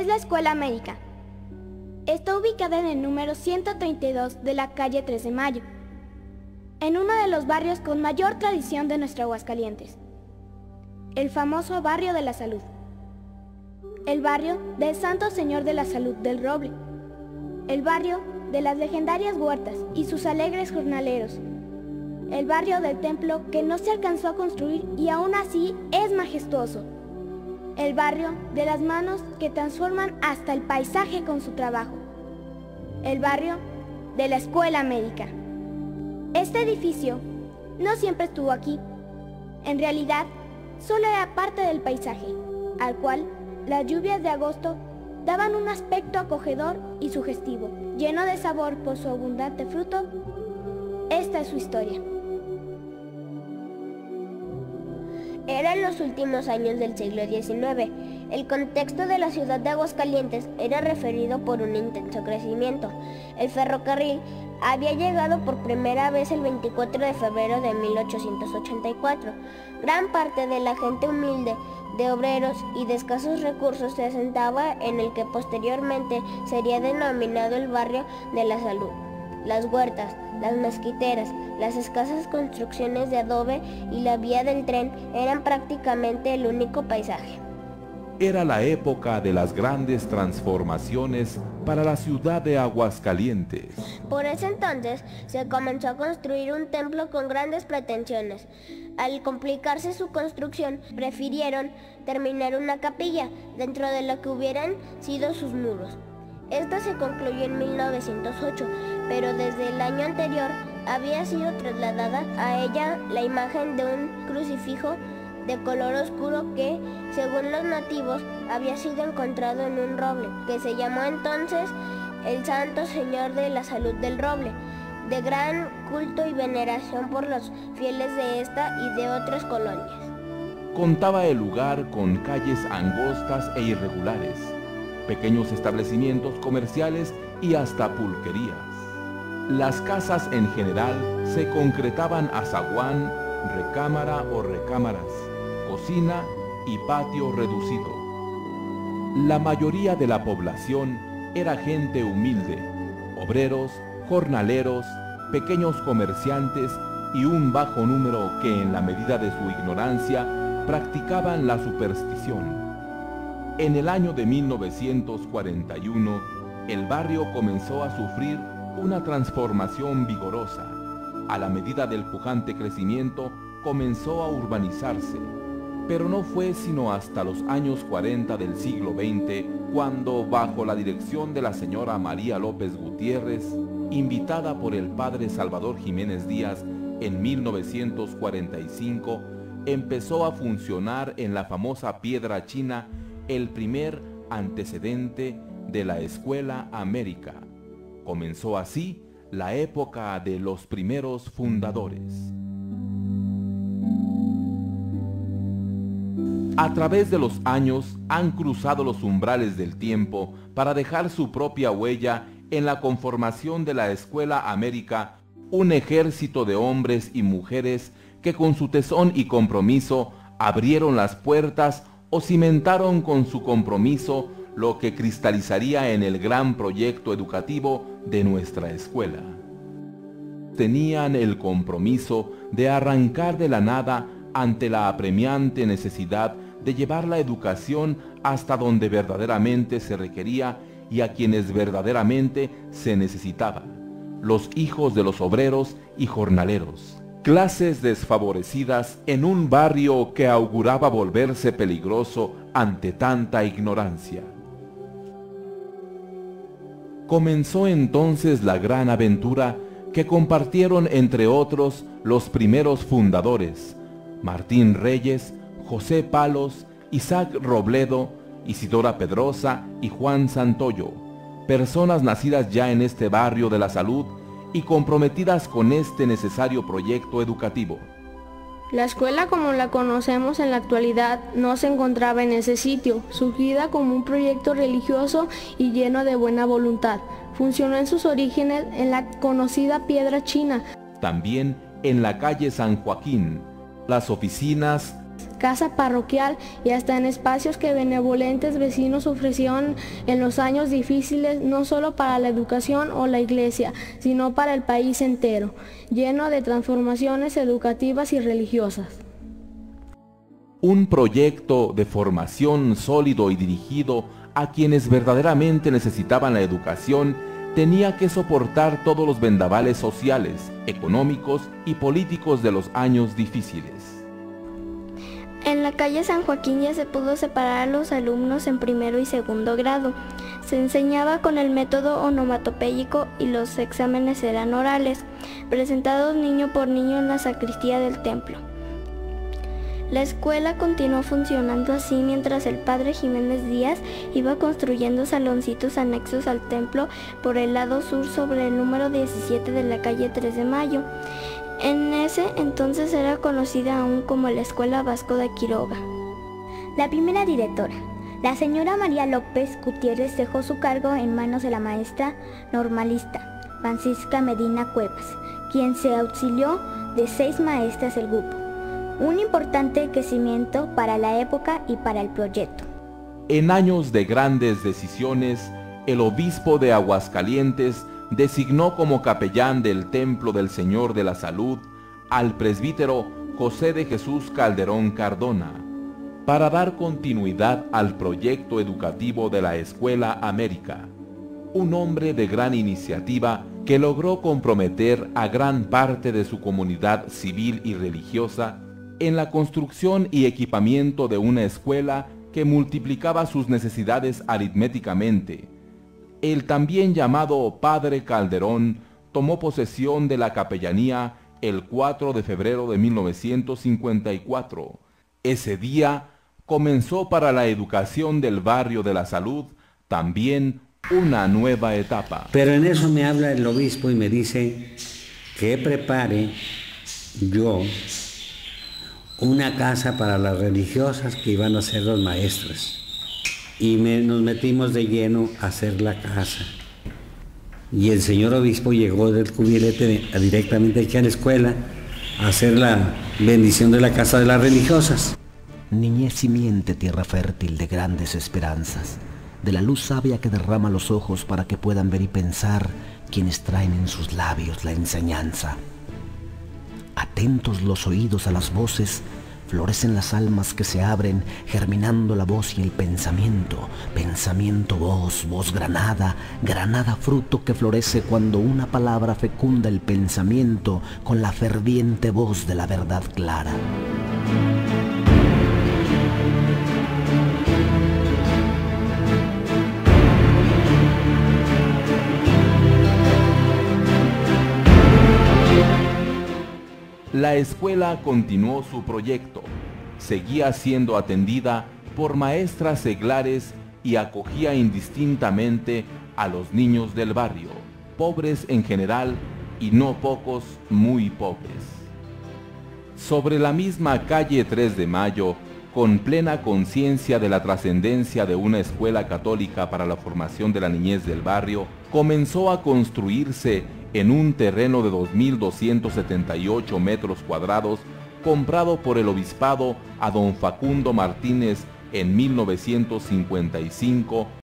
es la Escuela América. Está ubicada en el número 132 de la calle 3 de Mayo, en uno de los barrios con mayor tradición de nuestro Aguascalientes, el famoso Barrio de la Salud, el barrio del Santo Señor de la Salud del Roble, el barrio de las legendarias huertas y sus alegres jornaleros, el barrio del templo que no se alcanzó a construir y aún así es majestuoso, el barrio de las manos que transforman hasta el paisaje con su trabajo, el barrio de la Escuela América. Este edificio no siempre estuvo aquí. En realidad, solo era parte del paisaje, al cual las lluvias de agosto daban un aspecto acogedor y sugestivo, lleno de sabor por su abundante fruto. Esta es su historia. Eran los últimos años del siglo XIX. El contexto de la ciudad de Aguascalientes era referido por un intenso crecimiento. El ferrocarril había llegado por primera vez el 24 de febrero de 1884. Gran parte de la gente humilde, de obreros y de escasos recursos se asentaba en el que posteriormente sería denominado el Barrio de la Salud. Las huertas, las mezquiteras, las escasas construcciones de adobe y la vía del tren eran prácticamente el único paisaje. Era la época de las grandes transformaciones para la ciudad de Aguascalientes. Por ese entonces se comenzó a construir un templo con grandes pretensiones. Al complicarse su construcción, prefirieron terminar una capilla dentro de lo que hubieran sido sus muros. Esta se concluyó en 1908, pero desde el año anterior había sido trasladada a ella la imagen de un crucifijo de color oscuro que, según los nativos, había sido encontrado en un roble, que se llamó entonces el Santo Señor de la Salud del Roble, de gran culto y veneración por los fieles de esta y de otras colonias. Contaba el lugar con calles angostas e irregulares, pequeños establecimientos comerciales y hasta pulquerías. Las casas en general se concretaban a zaguán, recámara o recámaras, cocina y patio reducido. La mayoría de la población era gente humilde, obreros, jornaleros, pequeños comerciantes y un bajo número que en la medida de su ignorancia practicaban la superstición. En el año de 1941, el barrio comenzó a sufrir una transformación vigorosa. A la medida del pujante crecimiento, comenzó a urbanizarse. Pero no fue sino hasta los años 40 del siglo XX cuando, bajo la dirección de la señora María López Gutiérrez, invitada por el padre Salvador Jiménez Díaz en 1945, empezó a funcionar en la famosa Piedra China el primer antecedente de la Escuela América. Comenzó así la época de los primeros fundadores. A través de los años han cruzado los umbrales del tiempo para dejar su propia huella en la conformación de la Escuela América, un ejército de hombres y mujeres que con su tesón y compromiso abrieron las puertas o cimentaron con su compromiso lo que cristalizaría en el gran proyecto educativo de nuestra escuela. Tenían el compromiso de arrancar de la nada ante la apremiante necesidad de llevar la educación hasta donde verdaderamente se requería y a quienes verdaderamente se necesitaba, los hijos de los obreros y jornaleros. Clases desfavorecidas en un barrio que auguraba volverse peligroso ante tanta ignorancia. Comenzó entonces la gran aventura que compartieron entre otros los primeros fundadores, Martín Reyes, José Palos, Isaac Robledo, Isidora Pedrosa y Juan Santoyo, personas nacidas ya en este barrio de la salud y comprometidas con este necesario proyecto educativo. La escuela como la conocemos en la actualidad no se encontraba en ese sitio, surgida como un proyecto religioso y lleno de buena voluntad. Funcionó en sus orígenes en la conocida Piedra China. También en la calle San Joaquín, las oficinas, casa parroquial y hasta en espacios que benevolentes vecinos ofrecieron en los años difíciles, no solo para la educación o la iglesia, sino para el país entero, lleno de transformaciones educativas y religiosas. Un proyecto de formación sólido y dirigido a quienes verdaderamente necesitaban la educación tenía que soportar todos los vendavales sociales, económicos y políticos de los años difíciles. En la calle San Joaquín ya se pudo separar a los alumnos en primero y segundo grado. Se enseñaba con el método onomatopéyico y los exámenes eran orales, presentados niño por niño en la sacristía del templo. La escuela continuó funcionando así mientras el padre Jiménez Díaz iba construyendo saloncitos anexos al templo por el lado sur sobre el número 17 de la calle 3 de Mayo. En ese entonces era conocida aún como la Escuela Vasco de Quiroga. La primera directora, la señora María López Gutiérrez, dejó su cargo en manos de la maestra normalista Francisca Medina Cuevas, quien se auxilió de 6 maestras del grupo. Un importante crecimiento para la época y para el proyecto. En años de grandes decisiones, el obispo de Aguascalientes designó como capellán del Templo del Señor de la Salud al presbítero José de Jesús Calderón Cardona, para dar continuidad al proyecto educativo de la Escuela América, un hombre de gran iniciativa que logró comprometer a gran parte de su comunidad civil y religiosa en la construcción y equipamiento de una escuela que multiplicaba sus necesidades aritméticamente. El también llamado Padre Calderón tomó posesión de la capellanía el 4 de febrero de 1954. Ese día comenzó para la educación del barrio de la Salud también una nueva etapa. Pero en eso me habla el obispo y me dice que prepare yo una casa para las religiosas que iban a ser los maestros. Y nos metimos de lleno a hacer la casa. Y el señor obispo llegó del cubilete directamente aquí a la escuela a hacer la bendición de la casa de las religiosas. Niñez simiente, tierra fértil de grandes esperanzas, de la luz sabia que derrama los ojos para que puedan ver y pensar quienes traen en sus labios la enseñanza. Atentos los oídos a las voces, florecen las almas que se abren, germinando la voz y el pensamiento. Pensamiento, voz, voz granada, granada fruto que florece cuando una palabra fecunda el pensamiento con la ferviente voz de la verdad clara. La escuela continuó su proyecto, seguía siendo atendida por maestras seglares y acogía indistintamente a los niños del barrio, pobres en general y no pocos muy pobres. Sobre la misma calle 3 de Mayo, con plena conciencia de la trascendencia de una escuela católica para la formación de la niñez del barrio, comenzó a construirse en un terreno de 2.278 metros cuadrados comprado por el obispado a don Facundo Martínez en 1955